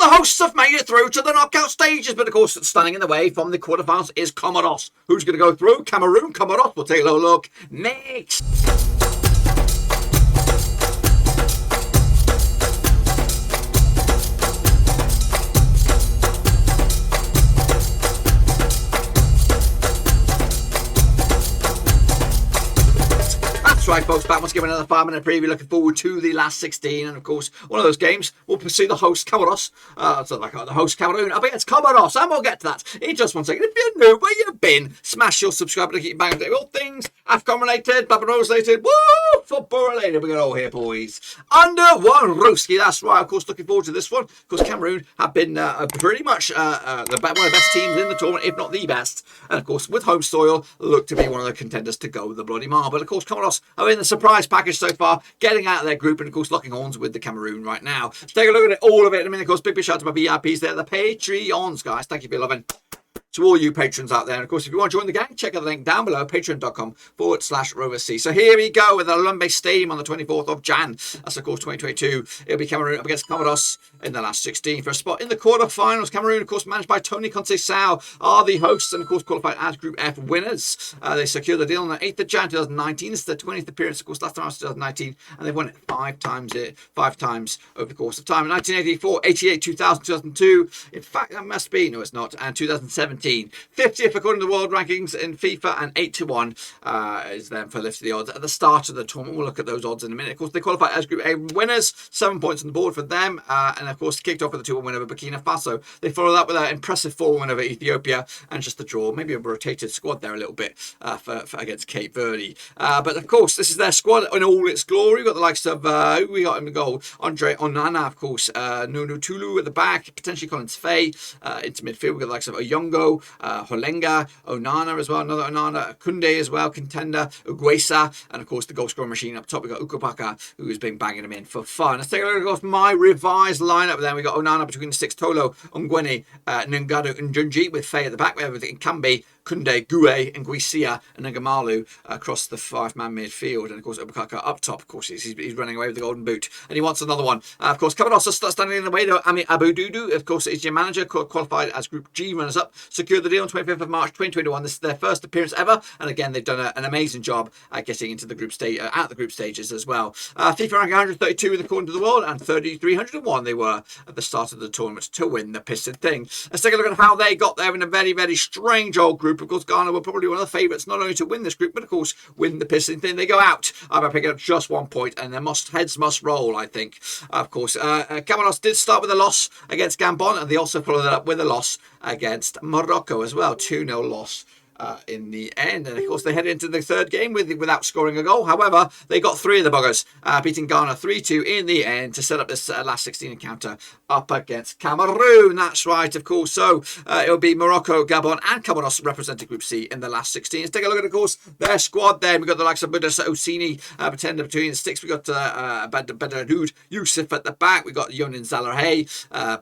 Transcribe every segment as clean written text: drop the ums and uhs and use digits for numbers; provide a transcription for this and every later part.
the hosts have made it through to the knockout stages, but of course, standing in the way from the quarterfinals is Comoros. Who's going to go through? Cameroon, Comoros. We'll take a little look next. That's right, folks, back once again with another 5-minute preview. Looking forward to the last 16, and of course, one of those games will pursue the host Comoros. So like the host Cameroon up against Comoros, and we'll get to that in just 1 second. If you're new, where you've been, smash your subscribe to keep banging all things AFCON related, Baba Rose related, woo, football related. We got all here, boys. Under one Roski, that's right. Of course, looking forward to this one. Of course, Cameroon have been pretty much one of the best teams in the tournament, if not the best. And of course, with home soil, look to be one of the contenders to go with the bloody mile. But of course, Comoros are in the surprise package so far, getting out of their group and of course locking horns with the Cameroon right now. Let's take a look at it, all of it. I mean, of course, big shout out to my VIPs there, the Patreons, guys. Thank you for loving. To all you patrons out there. And of course, if you want to join the gang, check out the link down below, patreon.com/Roverseas. So here we go with the Lumbe Stadium on the 24th of Jan. That's, of course, 2022. It'll be Cameroon up against Comoros in the last 16 for a spot in the quarterfinals. Cameroon, of course, managed by Tony Conceição, are the hosts and, of course, qualified as Group F winners. They secured the deal on the 8th of Jan 2019. This is their 20th appearance, of course, last time was 2019. And they've won it five times over the course of time. In 1984, 88, 2000, 2002. In fact, that must be, no, it's not. And 2017. 50th according to the world rankings in FIFA, and 8-1 is then for lift of the odds at the start of the tournament. We'll look at those odds in a minute. Of course, they qualify as Group A winners, 7 points on the board for them, and of course kicked off with a 2-1 win over Burkina Faso. They followed that with an impressive 4-1 win over Ethiopia, and just a draw, maybe a rotated squad there a little bit for against Cape Verde. But of course, this is their squad in all its glory. We've got the likes of who we got in the goal, Andre Onana, of course, Nunu Tulu at the back, potentially Collins Fay into midfield. We've got the likes of Oyongo, Holenga, Onana as well, another Onana, Kunde as well, contender, Uguesa, and of course the goal scoring machine up top. We've got Ukupaka, who's been banging them in for fun. Let's take a look at my revised lineup then. We've got Onana between the six, Tolo, Ongwene, Ngado, and Junji, with Faye at the back. We have everything Kambi, Kunde, Gue, and Guisia, and Ngamalu across the 5-man midfield. And of course, Ubukaka up top. Of course, he's running away with the golden boot, and he wants another one. Of course, Cameroon standing in the way, though. Ami Abududu, of course, is your manager, qualified as Group G runners up, secured the deal on 25th of March 2021. This is their first appearance ever, and again, they've done an amazing job at getting into the group stage, out the group stages as well. FIFA ranking 132 according to the world, and 3,301 they were at the start of the tournament to win the piston thing. Let's take a look at how they got there in a very, very strange old group. Of course, Ghana were probably one of the favourites not only to win this group, but of course win the piston thing. They go out by picking up just 1 point, and their heads must roll, I think. Of course, Cameroon did start with a loss against Gabon, and they also followed that up with a loss against Morocco as well, 2-0 loss. In the end, and of course they headed into the third game without scoring a goal. However, they got 3 of the buggers, beating Ghana 3-2 in the end to set up this last 16 encounter up against Cameroon. That's right, of course. So it'll be Morocco, Gabon, and Comoros representing Group C in the last 16. Let's take a look at, of course, their squad. There we've got the likes of Budasa Osini, pretender between the sticks. We've got Badadud Yusuf at the back. We've got Yonin Zalahay,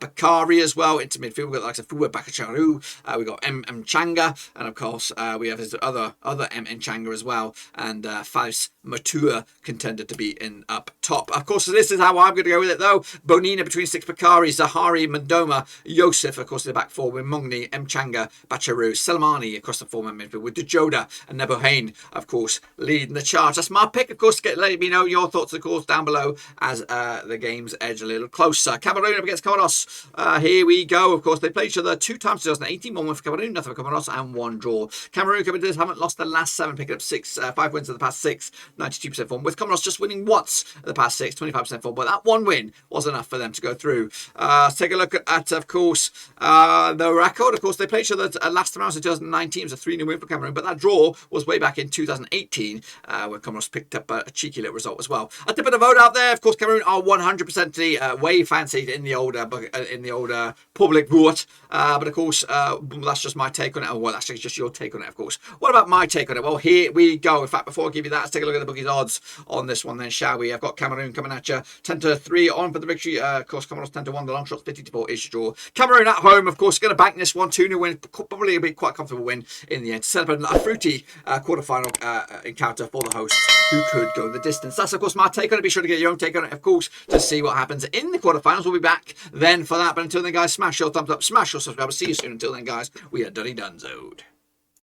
Bakari as well into midfield. We've got the likes of Fuwa Bakacharu. We've got M. Changa, and of course we have his other M. Changa as well, and Faust Matua contended to be in up top. Of course, this is how I'm going to go with it, though. Bonina between six, Bakari, Zahari, Mandoma, Yosef, of course, in the back four with Mungni, M. Changa, Bacharu, Selemani across the 4-man midfield with Dejoda and Nebohain, of course, leading the charge. That's my pick, of course. Let me know your thoughts, of course, down below as the games edge a little closer. Cameroon up against Comoros. Here we go. Of course, they played each other 2 times in 2018, 1 win for Cameroon, nothing for Comoros, and 1 draw. Cameroon Commanders haven't lost the last 7, picking up 5 wins in the past 6, 92% form, with Comoros just winning once in the past 6, 25% form, but that 1 win was enough for them to go through. Let's take a look at of course, the record. Of course, they played each other last time out in 2019. It was a 3-0 win for Cameroon, but that draw was way back in 2018, where Comoros picked up a cheeky little result as well. A tip of the vote out there. Of course, Cameroon are 100% the way fancied in the older public vote, but of course, that's just my take on it. Well, that's just your take take on it, of course. What about my take on it? Well, here we go. In fact, before I give you that, let's take a look at the bookies odds on this one then, shall we? I've got Cameroon coming at you. 10-3 on for the victory. Of course, Comoros 10-1. The long shots 50-4 is draw. Cameroon at home, of course, going to bank this one. 2-0 win. Probably a bit quite comfortable win in the end. Celebrating a fruity quarterfinal encounter for the hosts who could go the distance. That's, of course, my take on it. Be sure to get your own take on it, of course, to see what happens in the quarterfinals. We'll be back then for that. But until then, guys, smash your thumbs up, smash your subscribe. See you soon. Until then, guys, we are Duddy Dunzoed.